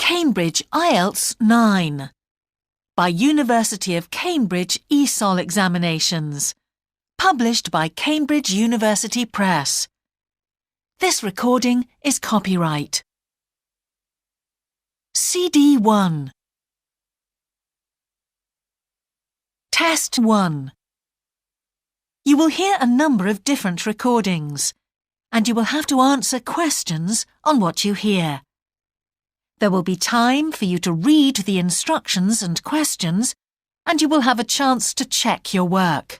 Cambridge IELTS 9 by University of Cambridge ESOL Examinations, published by Cambridge University Press. This recording is copyright. CD 1. Test 1. You will hear a number of different recordings, and you will have to answer questions on what you hear. There will be time for you to read the instructions and questions, and you will have a chance to check your work.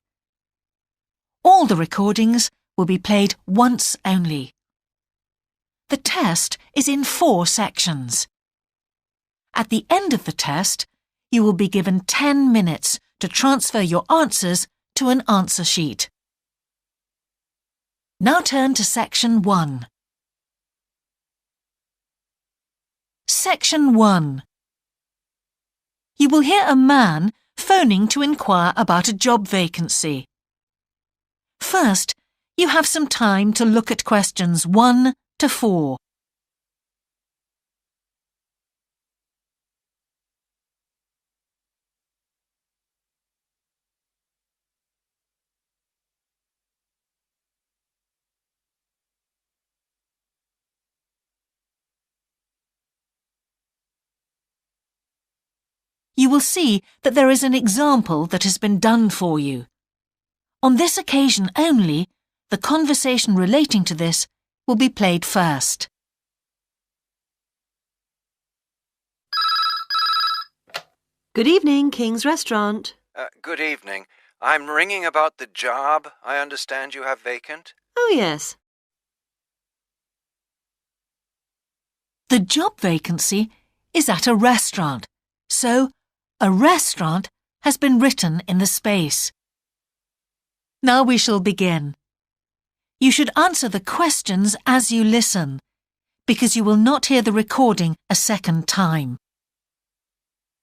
All the recordings will be played once only. The test is in 4 sections. At the end of the test, you will be given 10 minutes to transfer your answers to an answer sheet. Now turn to Section 1. Section 1. You will hear a man phoning to inquire about a job vacancy. First, you have some time to look at questions 1 to 4. You will see that there is an example that has been done for you. On this occasion only, the conversation relating to this will be played first. Good evening, King's Restaurant. Good evening. I'm ringing about the job I understand you have vacant. Oh, yes. The job vacancy is at a restaurant, so a restaurant has been written in the space. Now we shall begin. You should answer the questions as you listen, because you will not hear the recording a second time.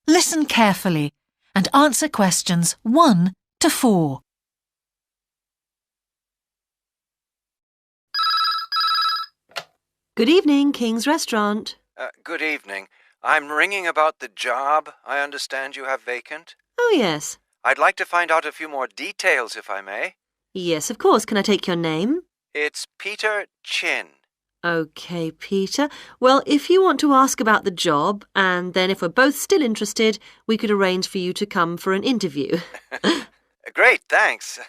Listen carefully and answer questions 1 to 4. Good evening, King's Restaurant. Good evening. I'm ringing about the job I understand you have vacant. Oh, yes. I'd like to find out a few more details, if I may. Yes, of course. Can I take your name? It's Peter Chin. OK, Peter. Well, if you want to ask about the job, and then if we're both still interested, we could arrange for you to come for an interview. Great, thanks.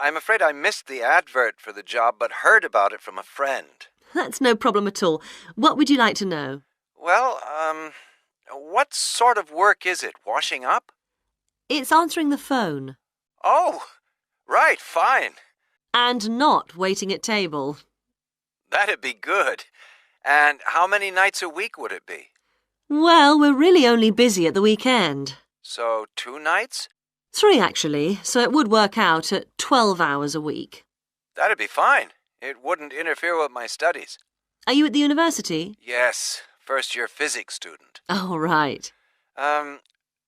I'm afraid I missed the advert for the job, but heard about it from a friend. That's no problem at all. What would you like to know? Well, what sort of work is it? Washing up? It's answering the phone. Oh, right, fine. And not waiting at table. That'd be good. And how many nights a week would it be? Well, we're really only busy at the weekend. So 2 nights? 3, actually, so it would work out at 12 hours a week. That'd be fine. It wouldn't interfere with my studies. Are you at the university? Yes, first-year physics student. Oh, right.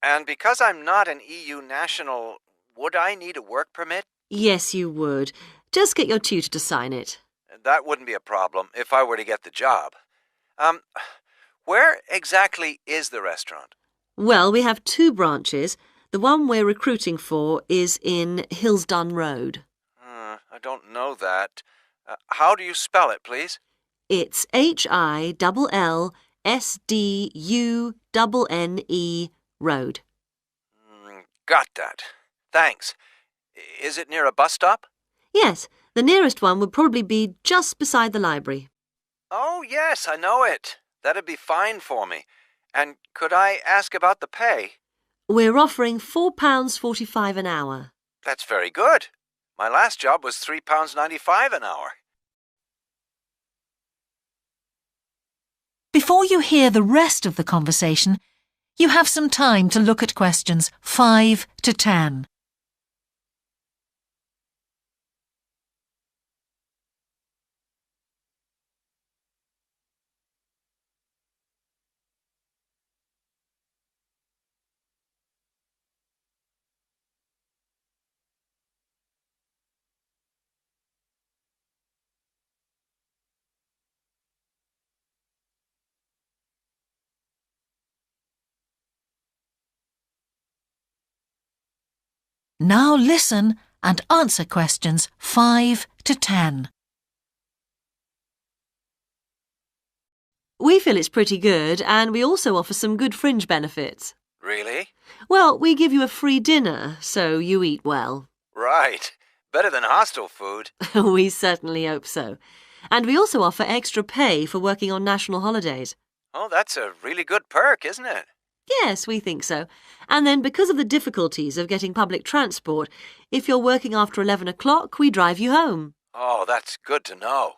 And because I'm not an EU national, would I need a work permit? Yes, you would. Just get your tutor to sign it. That wouldn't be a problem if I were to get the job. Where exactly is the restaurant? Well, we have 2 branches. The one we're recruiting for is in Hillsdon Road. I don't know that. How do you spell it, please? It's HILLSDUNNE Road. Got that. Thanks. Is it near a bus stop? Yes, the nearest one would probably be just beside the library. Oh, yes, I know it. That'd be fine for me. And could I ask about the pay? We're offering £4.45 an hour. That's very good. My last job was £3.95 an hour. Before you hear the rest of the conversation, you have some time to look at questions 5 to 10. Now listen and answer questions 5 to 10. We feel it's pretty good, and we also offer some good fringe benefits. Really? Well, we give you a free dinner, so you eat well. Right. Better than hostel food. We certainly hope so. And we also offer extra pay for working on national holidays. Oh, that's a really good perk, isn't it? Yes, we think so. And then because of the difficulties of getting public transport, if you're working after 11 o'clock, we drive you home. Oh, that's good to know.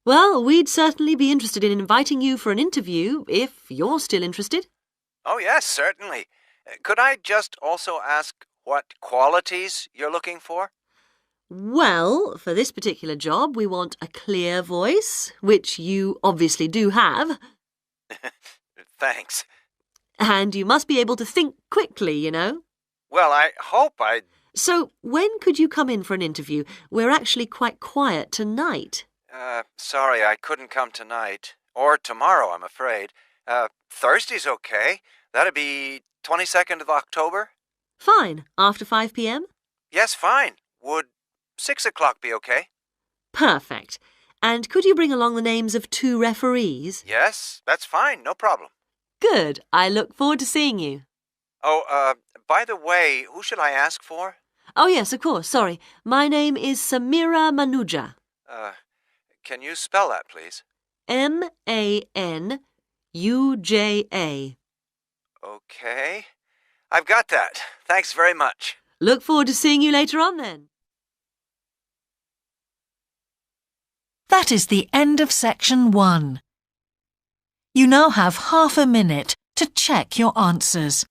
Well, we'd certainly be interested in inviting you for an interview, if you're still interested. Oh, yes, certainly. Could I just also ask what qualities you're looking for? Well, for this particular job, we want a clear voice, which you obviously do have. Thanks. And you must be able to think quickly, you know. Well, I hope I... So, when could you come in for an interview? We're actually quite quiet tonight. Sorry, I couldn't come tonight. Or tomorrow, I'm afraid. Thursday's okay. That'd be 22nd of October? Fine. After 5 p.m.? Yes, fine. Would 6 o'clock be okay? Perfect. And could you bring along the names of 2 referees? Yes, that's fine. No problem. Good. I look forward to seeing you. Oh, by the way, who should I ask for? Oh, yes, of course. Sorry. My name is Samira Manuja. Can you spell that, please? Manuja. Okay. I've got that. Thanks very much. Look forward to seeing you later on then. That is the end of section 1. You now have half a minute to check your answers.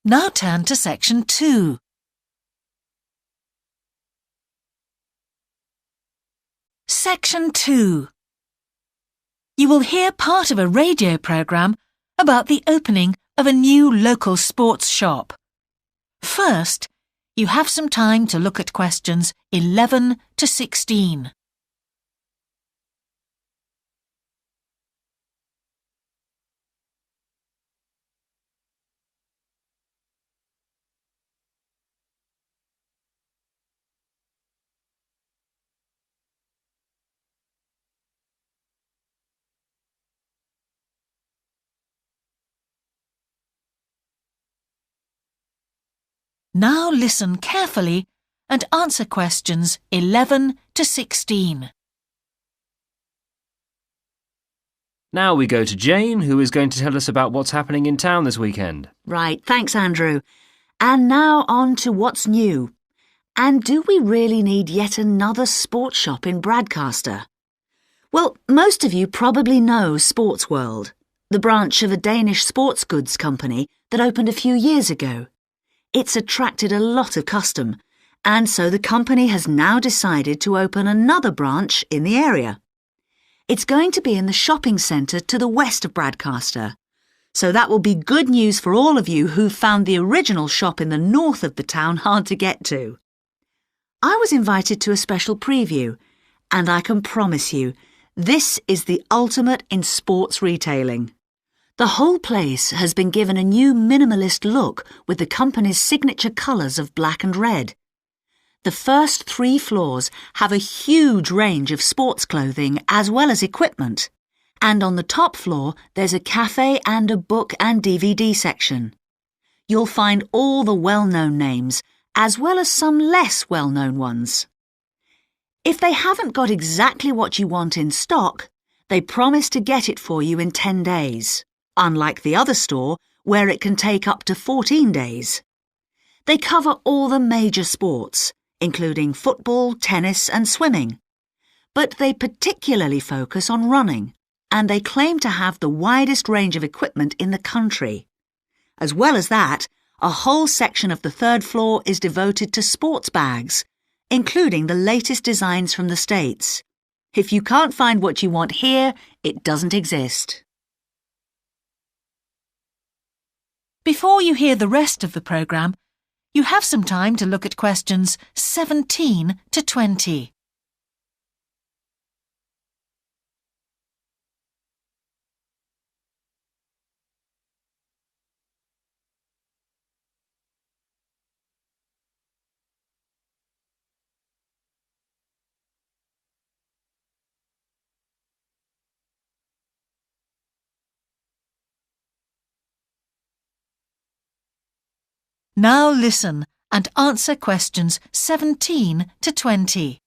Now turn to section 2. Section 2. You will hear part of a radio programme about the opening of a new local sports shop. First, you have some time to look at questions 11 to 16. Now listen carefully and answer questions 11 to 16. Now we go to Jane, who is going to tell us about what's happening in town this weekend. Right, thanks, Andrew. And now on to what's new. And do we really need yet another sports shop in Bradcaster? Well, most of you probably know Sports World, the branch of a Danish sports goods company that opened a few years ago. It's attracted a lot of custom, and so the company has now decided to open another branch in the area. It's going to be in the shopping centre to the west of Bradcaster, so that will be good news for all of you who found the original shop in the north of the town hard to get to. I was invited to a special preview, and I can promise you, this is the ultimate in sports retailing. The whole place has been given a new minimalist look with the company's signature colours of black and red. The first 3 floors have a huge range of sports clothing as well as equipment. And on the top floor, there's a cafe and a book and DVD section. You'll find all the well-known names, as well as some less well-known ones. If they haven't got exactly what you want in stock, they promise to get it for you in 10 days. Unlike the other store, where it can take up to 14 days. They cover all the major sports, including football, tennis and swimming. But they particularly focus on running, and they claim to have the widest range of equipment in the country. As well as that, a whole section of the third floor is devoted to sports bags, including the latest designs from the States. If you can't find what you want here, it doesn't exist. Before you hear the rest of the programme, you have some time to look at questions 17 to 20. Now listen and answer questions 17 to 20.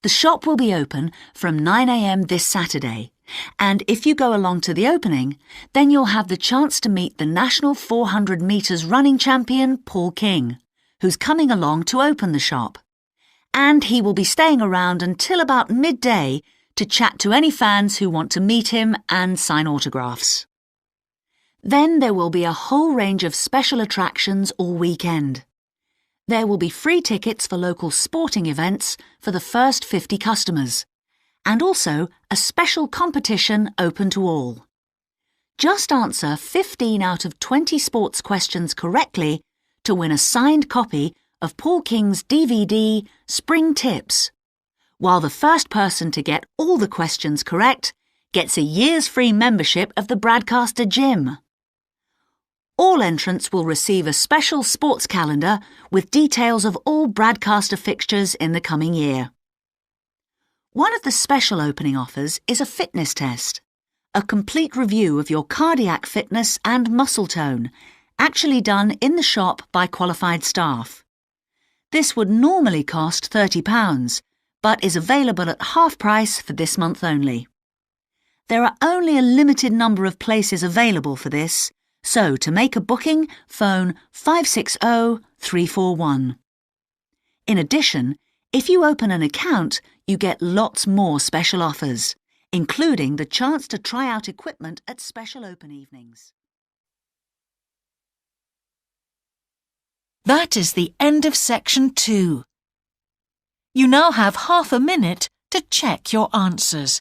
The shop will be open from 9 a.m. this Saturday, and if you go along to the opening, then you'll have the chance to meet the national 400 metres running champion Paul King, who's coming along to open the shop. And he will be staying around until about midday to chat to any fans who want to meet him and sign autographs. Then there will be a whole range of special attractions all weekend. There will be free tickets for local sporting events for the first 50 customers, and also a special competition open to all. Just answer 15 out of 20 sports questions correctly to win a signed copy of Paul King's DVD Spring Tips, while the first person to get all the questions correct gets a year's free membership of the Bradcaster Gym. All entrants will receive a special sports calendar with details of all Bradcaster fixtures in the coming year. One of the special opening offers is a fitness test, a complete review of your cardiac fitness and muscle tone, actually done in the shop by qualified staff. This would normally cost £30, but is available at half price for this month only. There are only a limited number of places available for this, so to make a booking, phone 560 341. In addition, if you open an account, you get lots more special offers, including the chance to try out equipment at special open evenings. That is the end of section 2. You now have half a minute to check your answers.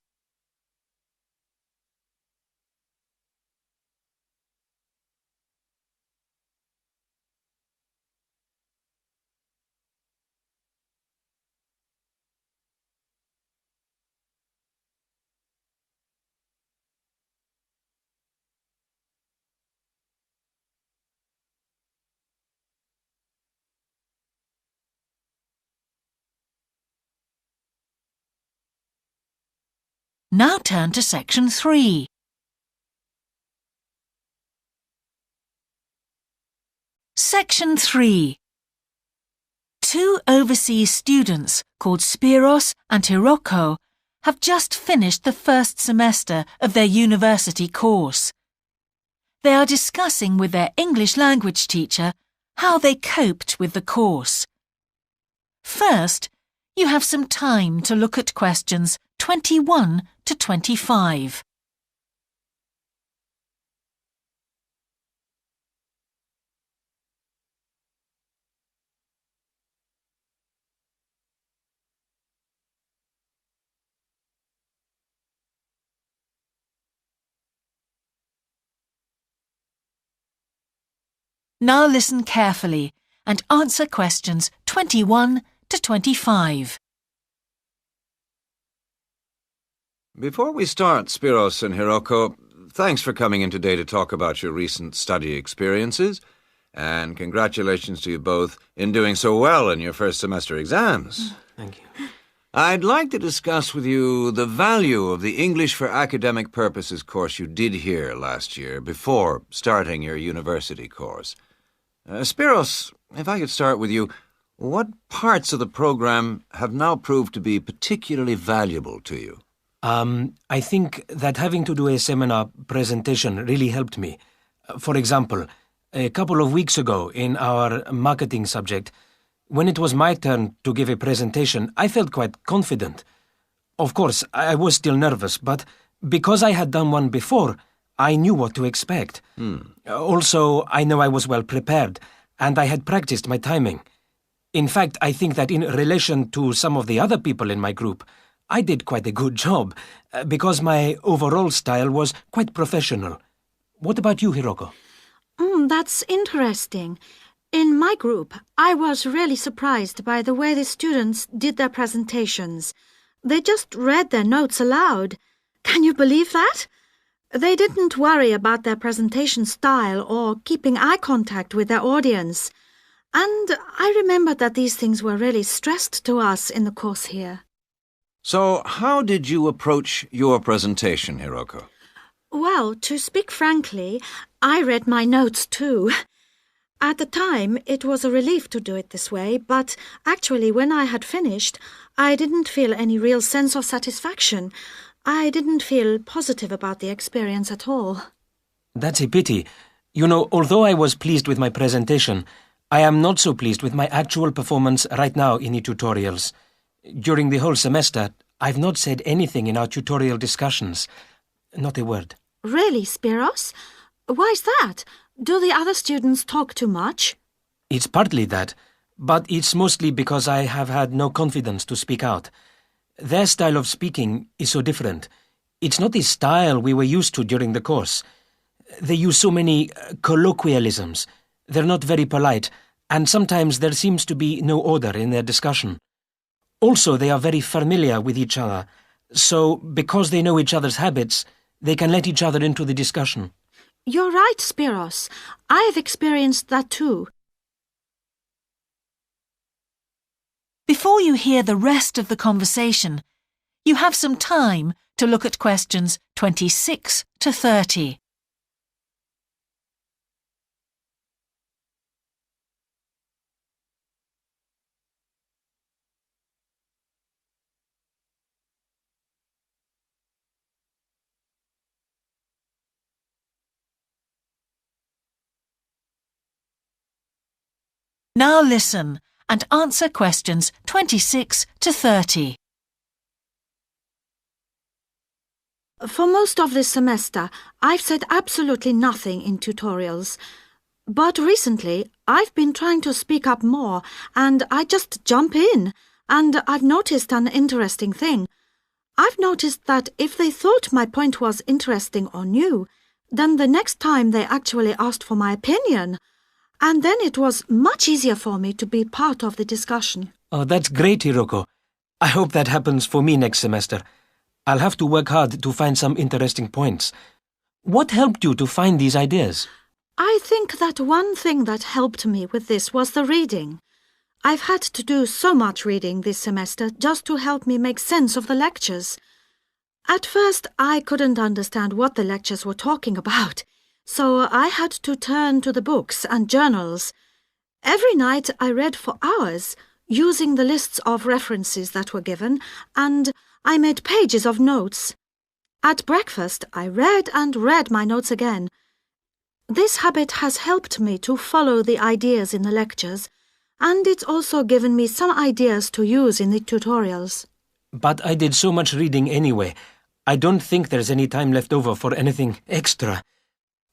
Now turn to section 3. Section 3. 2 overseas students called Spiros and Hiroko have just finished the first semester of their university course. They are discussing with their English language teacher how they coped with the course. First, you have some time to look at questions 21 to 25. Now listen carefully and answer questions 21 to 25. Before we start, Spiros and Hiroko, thanks for coming in today to talk about your recent study experiences, and congratulations to you both in doing so well in your first semester exams. Thank you. I'd like to discuss with you the value of the English for Academic Purposes course you did here last year before starting your university course. Spiros, if I could start with you, what parts of the program have now proved to be particularly valuable to you? I think that having to do a seminar presentation really helped me. For example, a couple of weeks ago in our marketing subject, when it was my turn to give a presentation, I felt quite confident. Of course, I was still nervous, but because I had done one before, I knew what to expect. Also, I know I was well prepared, and I had practiced my timing. In fact, I think that in relation to some of the other people in my group, I did quite a good job, because my overall style was quite professional. What about you, Hiroko? That's interesting. In my group, I was really surprised by the way the students did their presentations. They just read their notes aloud. Can you believe that? They didn't worry about their presentation style or keeping eye contact with their audience. And I remember that these things were really stressed to us in the course here. So, how did you approach your presentation, Hiroko? Well, to speak frankly, I read my notes too. At the time, it was a relief to do it this way, but actually when I had finished, I didn't feel any real sense of satisfaction. I didn't feel positive about the experience at all. That's a pity. You know, although I was pleased with my presentation, I am not so pleased with my actual performance right now in the tutorials. During the whole semester, I've not said anything in our tutorial discussions. Not a word. Really, Spiros? Why's that? Do the other students talk too much? It's partly that, but it's mostly because I have had no confidence to speak out. Their style of speaking is so different. It's not the style we were used to during the course. They use so many colloquialisms. They're not very polite, and sometimes there seems to be no order in their discussion. Also, they are very familiar with each other, so because they know each other's habits, they can let each other into the discussion. You're right, Spiros. I've experienced that too. Before you hear the rest of the conversation, you have some time to look at questions 26 to 30. Now listen and answer questions 26 to 30. For most of this semester, I've said absolutely nothing in tutorials. But recently, I've been trying to speak up more, and I just jump in, and I've noticed an interesting thing. I've noticed that if they thought my point was interesting or new, then the next time they actually asked for my opinion. And then it was much easier for me to be part of the discussion. Oh, that's great, Hiroko. I hope that happens for me next semester. I'll have to work hard to find some interesting points. What helped you to find these ideas? I think that one thing that helped me with this was the reading. I've had to do so much reading this semester just to help me make sense of the lectures. At first, I couldn't understand what the lectures were talking about, so I had to turn to the books and journals. Every night I read for hours, using the lists of references that were given, and I made pages of notes. At breakfast, I read and read my notes again. This habit has helped me to follow the ideas in the lectures, and it's also given me some ideas to use in the tutorials. But I did so much reading anyway. I don't think there's any time left over for anything extra.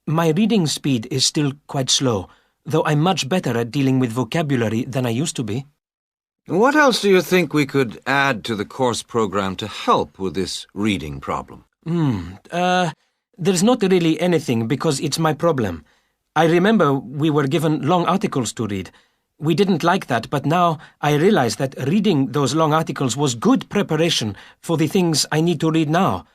My reading speed is still quite slow, though I'm much better at dealing with vocabulary than I used to be. What else do you think we could add to the course program to help with this reading problem? There's not really anything because it's my problem. I remember we were given long articles to read. We didn't like that, but now I realize that reading those long articles was good preparation for the things I need to read now.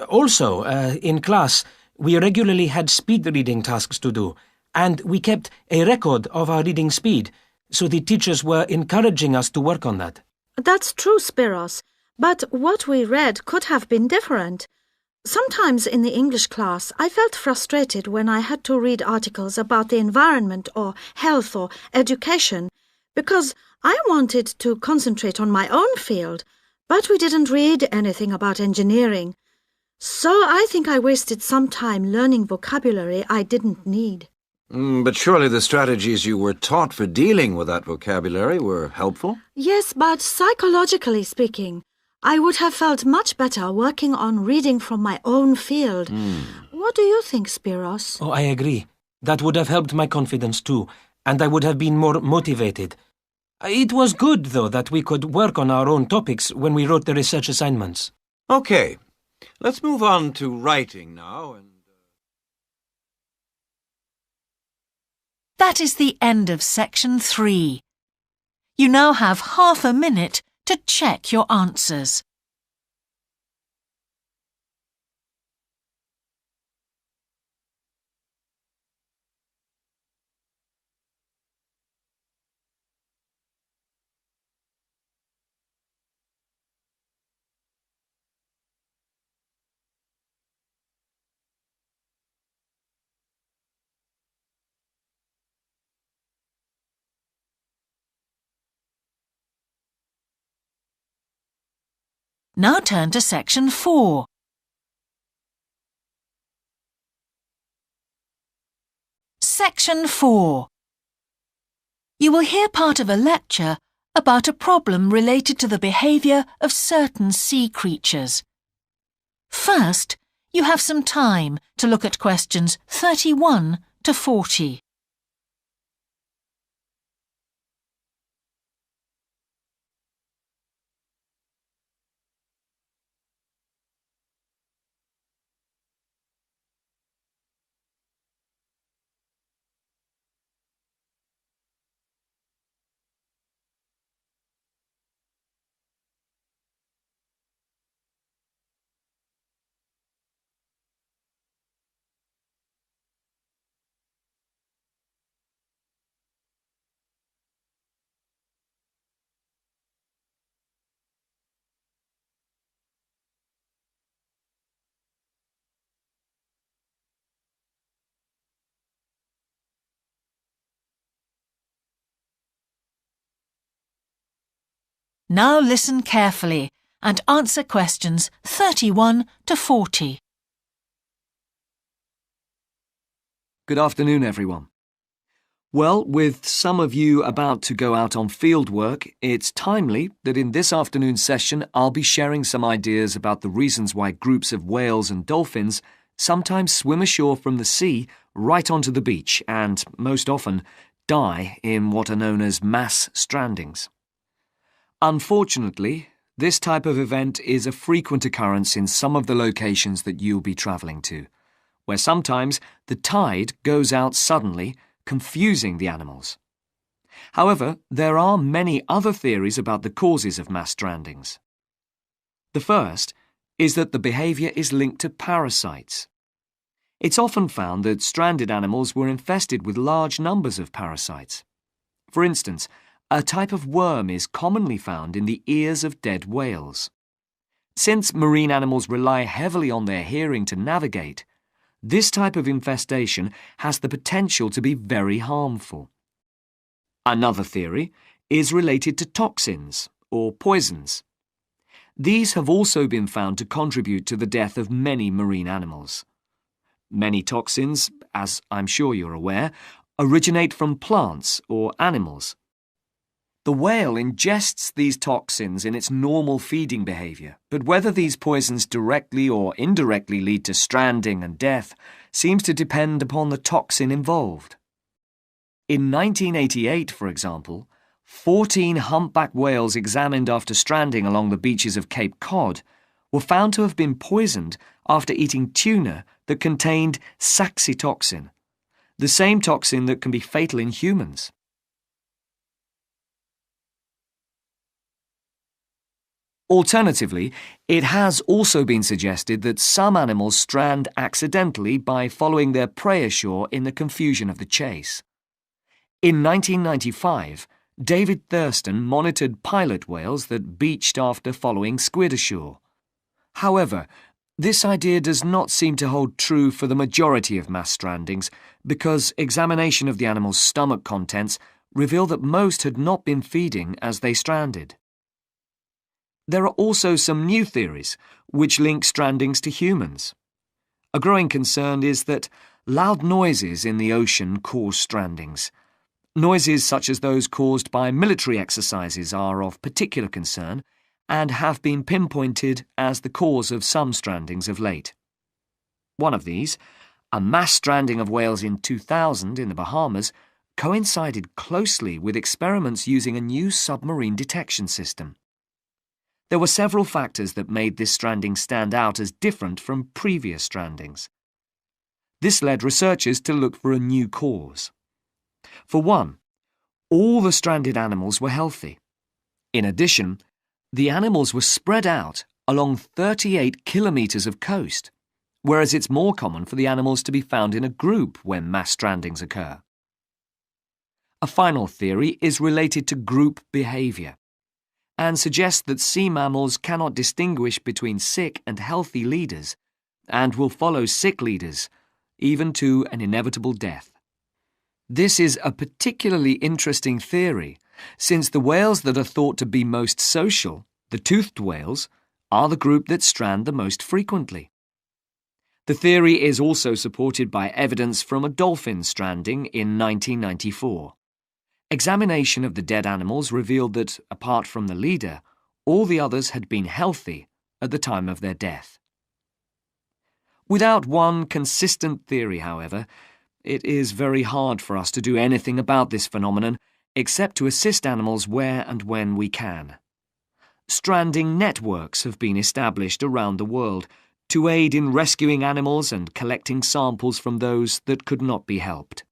Also, in class, we regularly had speed reading tasks to do, and we kept a record of our reading speed, so the teachers were encouraging us to work on that. That's true, Spiros, but what we read could have been different. Sometimes in the English class, I felt frustrated when I had to read articles about the environment or health or education, because I wanted to concentrate on my own field, but we didn't read anything about engineering. So I think I wasted some time learning vocabulary I didn't need. But surely the strategies you were taught for dealing with that vocabulary were helpful? Yes, but psychologically speaking, I would have felt much better working on reading from my own field. What do you think, Spiros? Oh, I agree. That would have helped my confidence too, and I would have been more motivated. It was good, though, that we could work on our own topics when we wrote the research assignments. Okay, let's move on to writing now and... That is the end of section 3. You now have half a minute to check your answers. Now turn to section 4. Section 4. You will hear part of a lecture about a problem related to the behaviour of certain sea creatures. First, you have some time to look at questions 31 to 40. Now listen carefully and answer questions 31 to 40. Good afternoon, everyone. Well, with some of you about to go out on field work, it's timely that in this afternoon's session I'll be sharing some ideas about the reasons why groups of whales and dolphins sometimes swim ashore from the sea right onto the beach and, most often, die in what are known as mass strandings. Unfortunately, this type of event is a frequent occurrence in some of the locations that you'll be travelling to, where sometimes the tide goes out suddenly, confusing the animals. However, there are many other theories about the causes of mass strandings. The first is that the behaviour is linked to parasites. It's often found that stranded animals were infested with large numbers of parasites. For instance, a type of worm is commonly found in the ears of dead whales. Since marine animals rely heavily on their hearing to navigate, this type of infestation has the potential to be very harmful. Another theory is related to toxins or poisons. These have also been found to contribute to the death of many marine animals. Many toxins, as I'm sure you're aware, originate from plants or animals. The whale ingests these toxins in its normal feeding behaviour, but whether these poisons directly or indirectly lead to stranding and death seems to depend upon the toxin involved. In 1988, for example, 14 humpback whales examined after stranding along the beaches of Cape Cod were found to have been poisoned after eating tuna that contained saxitoxin, the same toxin that can be fatal in humans. Alternatively, it has also been suggested that some animals strand accidentally by following their prey ashore in the confusion of the chase. In 1995, David Thurston monitored pilot whales that beached after following squid ashore. However, this idea does not seem to hold true for the majority of mass strandings because examination of the animal's stomach contents revealed that most had not been feeding as they stranded. There are also some new theories which link strandings to humans. A growing concern is that loud noises in the ocean cause strandings. Noises such as those caused by military exercises are of particular concern and have been pinpointed as the cause of some strandings of late. One of these, a mass stranding of whales in 2000 in the Bahamas, coincided closely with experiments using a new submarine detection system. There were several factors that made this stranding stand out as different from previous strandings. This led researchers to look for a new cause. For one, all the stranded animals were healthy. In addition, the animals were spread out along 38 kilometres of coast, whereas it's more common for the animals to be found in a group when mass strandings occur. A final theory is related to group behaviour and suggests that sea mammals cannot distinguish between sick and healthy leaders and will follow sick leaders, even to an inevitable death. This is a particularly interesting theory, since the whales that are thought to be most social, the toothed whales, are the group that strand the most frequently. The theory is also supported by evidence from a dolphin stranding in 1994. Examination of the dead animals revealed that, apart from the leader, all the others had been healthy at the time of their death. Without one consistent theory, however, it is very hard for us to do anything about this phenomenon except to assist animals where and when we can. Stranding networks have been established around the world to aid in rescuing animals and collecting samples from those that could not be helped.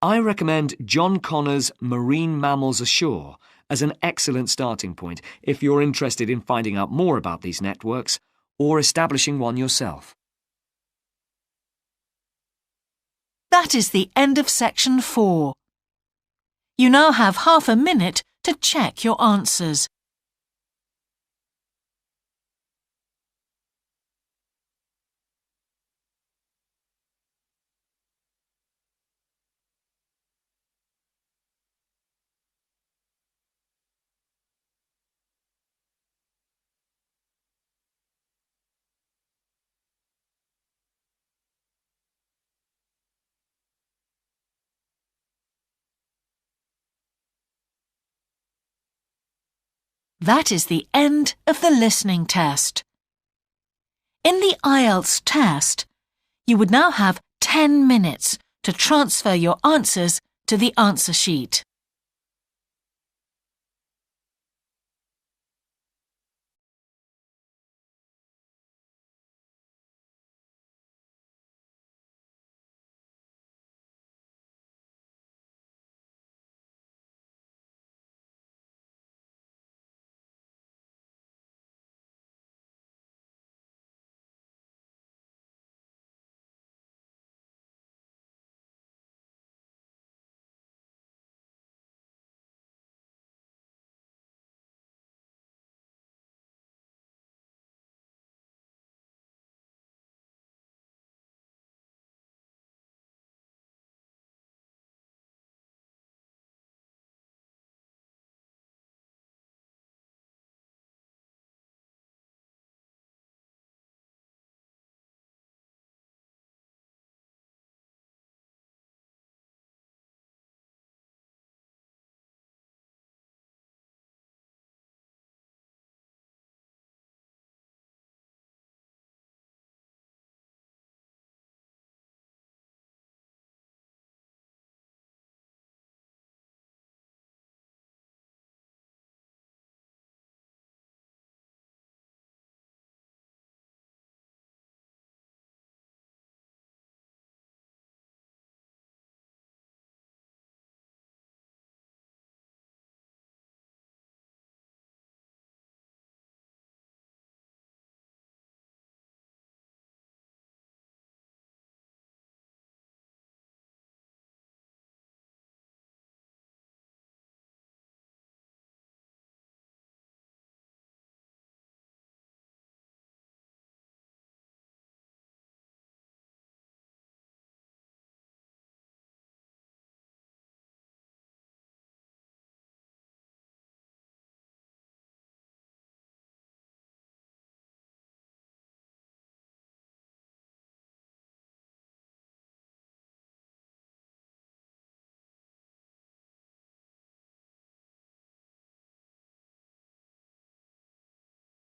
I recommend John Connor's Marine Mammals Ashore as an excellent starting point if you're interested in finding out more about these networks or establishing one yourself. That is the end of section 4. You now have half a minute to check your answers. That is the end of the listening test. In the IELTS test, you would now have 10 minutes to transfer your answers to the answer sheet.